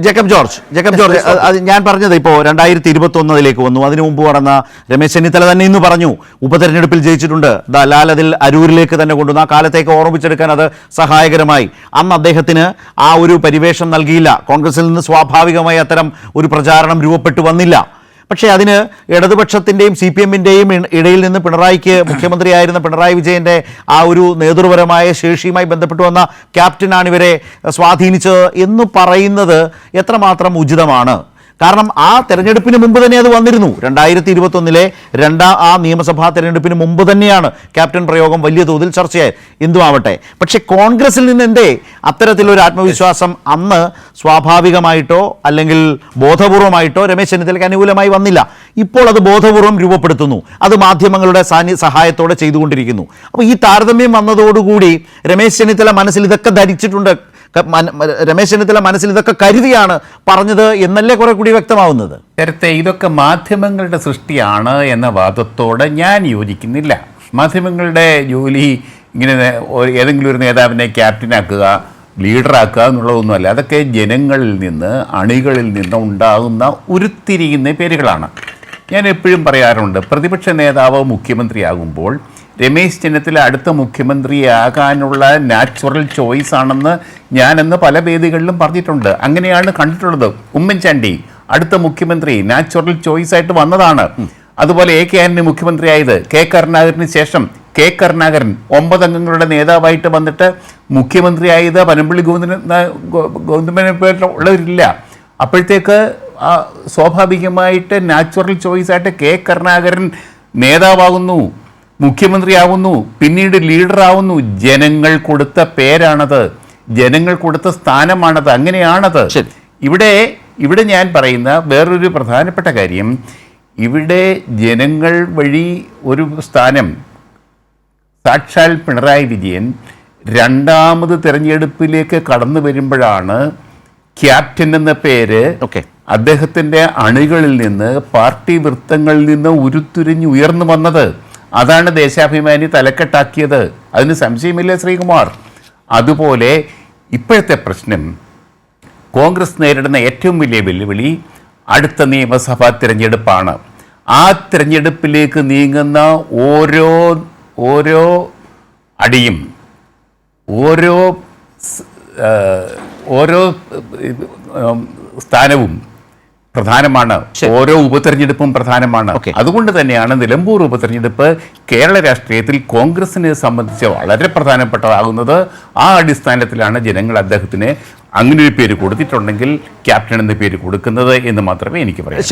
Jacob George അത് ഞാൻ പറഞ്ഞത് ഇപ്പോൾ 2021 വന്നു. അതിനു മുമ്പ് നടന്ന രമേശ് ചെന്നിത്തല തന്നെ ഇന്ന് പറഞ്ഞു ഉപതെരഞ്ഞെടുപ്പിൽ ജയിച്ചിട്ടുണ്ട്. ലാൽ അതിൽ അരൂരിലേക്ക് തന്നെ കൊണ്ടുവന്ന ആ കാലത്തേക്ക് ഓർമ്മിച്ചെടുക്കാൻ അത് സഹായകരമായി. അന്ന് അദ്ദേഹത്തിന് ആ ഒരു പരിവേഷം നൽകിയില്ല. കോൺഗ്രസിൽ നിന്ന് സ്വാഭാവികമായി അത്തരം ഒരു പ്രചാരണം രൂപപ്പെട്ടു വന്നില്ല. പക്ഷേ അതിന് ഇടതുപക്ഷത്തിൻ്റെയും CPM-ൻ്റെയും ഇടയിൽ നിന്ന് മുഖ്യമന്ത്രിയായിരുന്ന പിണറായി വിജയൻ്റെ ആ ഒരു നേതൃപരമായ ശേഷിയുമായി ബന്ധപ്പെട്ട് വന്ന ക്യാപ്റ്റനാണ് ഇവരെ സ്വാധീനിച്ചത് എന്ന് പറയുന്നത് എത്രമാത്രം ഉചിതമാണ്? കാരണം ആ തെരഞ്ഞെടുപ്പിന് മുമ്പ് തന്നെ അത് വന്നിരുന്നു. 2021 ആ നിയമസഭാ തെരഞ്ഞെടുപ്പിന് മുമ്പ് തന്നെയാണ് ക്യാപ്റ്റൻ പ്രയോഗം വലിയ തോതിൽ ചർച്ചയായി. എന്തുമാവട്ടെ, പക്ഷേ കോൺഗ്രസിൽ നിന്ന് എന്തേ അത്തരത്തിലൊരു ആത്മവിശ്വാസം അന്ന് സ്വാഭാവികമായിട്ടോ അല്ലെങ്കിൽ ബോധപൂർവമായിട്ടോ രമേശ് ചെന്നിത്തലയ്ക്ക് അനുകൂലമായി വന്നില്ല. ഇപ്പോൾ അത് ബോധപൂർവം രൂപപ്പെടുത്തുന്നു. അത് മാധ്യമങ്ങളുടെ സഹായത്തോടെ ചെയ്തുകൊണ്ടിരിക്കുന്നു. അപ്പോൾ ഈ താരതമ്യം വന്നതോടുകൂടി രമേശ് ചെന്നിത്തല മനസ്സിൽ ഇതൊക്കെ ധരിച്ചിട്ടുണ്ട്, രമേശ് ചെന്നിത്തല മനസ്സിൽ ഇതൊക്കെ കരുതിയാണ് പറഞ്ഞത് എന്നല്ലേ കുറെ കൂടി വ്യക്തമാവുന്നത്. നേരത്തെ ഇതൊക്കെ മാധ്യമങ്ങളുടെ സൃഷ്ടിയാണ് എന്ന വാദത്തോട് ഞാൻ യോജിക്കുന്നില്ല. മാധ്യമങ്ങളുടെ ജോലി ഇങ്ങനെ ഏതെങ്കിലും ഒരു നേതാവിനെ ക്യാപ്റ്റനാക്കുക, ലീഡറാക്കുക എന്നുള്ളതൊന്നുമല്ല. അതൊക്കെ ജനങ്ങളിൽ നിന്ന്, അണികളിൽ നിന്ന് ഉണ്ടാകുന്ന ഉരുത്തിരിയുന്ന പേരുകളാണ്. ഞാൻ എപ്പോഴും പറയാറുണ്ട്, പ്രതിപക്ഷ നേതാവ് മുഖ്യമന്ത്രിയാകുമ്പോൾ രമേശ് ചെന്നിത്തല അടുത്ത മുഖ്യമന്ത്രിയാകാനുള്ള നാച്ചുറൽ ചോയ്സ് ആണെന്ന് ഞാനെന്ന് പല വേദികളിലും പറഞ്ഞിട്ടുണ്ട്. അങ്ങനെയാണ് കണ്ടിട്ടുള്ളത്. ഉമ്മൻചാണ്ടി അടുത്ത മുഖ്യമന്ത്രി നാച്ചുറൽ ചോയ്സ് ആയിട്ട് വന്നതാണ്. അതുപോലെ AK ആന്റണി മുഖ്യമന്ത്രിയായത്, K കരുണാകരന് ശേഷം K കരുണാകരൻ 9 അംഗങ്ങളുടെ നേതാവായിട്ട് വന്നിട്ട് മുഖ്യമന്ത്രിയായത് പനമ്പള്ളി ഗോവിന്ദനെ ഉള്ളവരില്ല. അപ്പോഴത്തേക്ക് സ്വാഭാവികമായിട്ട് നാച്ചുറൽ ചോയ്സ് ആയിട്ട് K കരുണാകരൻ നേതാവാകുന്നു, മുഖ്യമന്ത്രിയാവുന്നു, പിന്നീട് ലീഡറാവുന്നു. ജനങ്ങൾ കൊടുത്ത പേരാണത്, ജനങ്ങൾ കൊടുത്ത സ്ഥാനമാണത്, അങ്ങനെയാണത്. ഇവിടെ ഞാൻ പറയുന്ന വേറൊരു പ്രധാനപ്പെട്ട കാര്യം, ഇവിടെ ജനങ്ങൾ വഴി ഒരു സ്ഥാനം സാക്ഷാൽ പിണറായി വിജയൻ രണ്ടാമത് തിരഞ്ഞെടുപ്പിലേക്ക് കടന്നു വരുമ്പോഴാണ് ക്യാപ്റ്റൻ എന്ന പേര് അദ്ദേഹത്തിൻ്റെ അണികളിൽ നിന്ന്, പാർട്ടി വൃത്തങ്ങളിൽ നിന്ന് ഉയർന്നു വന്നത്. അതാണ് ദേശാഭിമാനി തലക്കെട്ടാക്കിയത്. അതിന് സംശയമില്ല ശ്രീകുമാർ. അതുപോലെ ഇപ്പോഴത്തെ പ്രശ്നം, കോൺഗ്രസ് നേരിടുന്ന ഏറ്റവും വലിയ വെല്ലുവിളി അടുത്ത നിയമസഭാ തിരഞ്ഞെടുപ്പാണ്. ആ തിരഞ്ഞെടുപ്പിലേക്ക് നീങ്ങുന്ന ഓരോ അടിയും, ഓരോ സ്ഥാനവും പ്രധാനമാണ്. ഓരോ ഉപതെരഞ്ഞെടുപ്പും പ്രധാനമാണ്. അതുകൊണ്ട് തന്നെയാണ് നിലമ്പൂർ ഉപതെരഞ്ഞെടുപ്പ് കേരള രാഷ്ട്രീയത്തിൽ കോൺഗ്രസിനെ സംബന്ധിച്ച് വളരെ പ്രധാനപ്പെട്ടതാകുന്നത്. ആ അടിസ്ഥാനത്തിലാണ് ജനങ്ങൾ അദ്ദേഹത്തിന് അങ്ങനെ ഒരു പേര് കൊടുത്തിട്ടുണ്ടെങ്കിൽ ക്യാപ്റ്റൻ എന്ന പേര് കൊടുക്കുന്നത് എന്ന് മാത്രമേ എനിക്ക് പറയാം.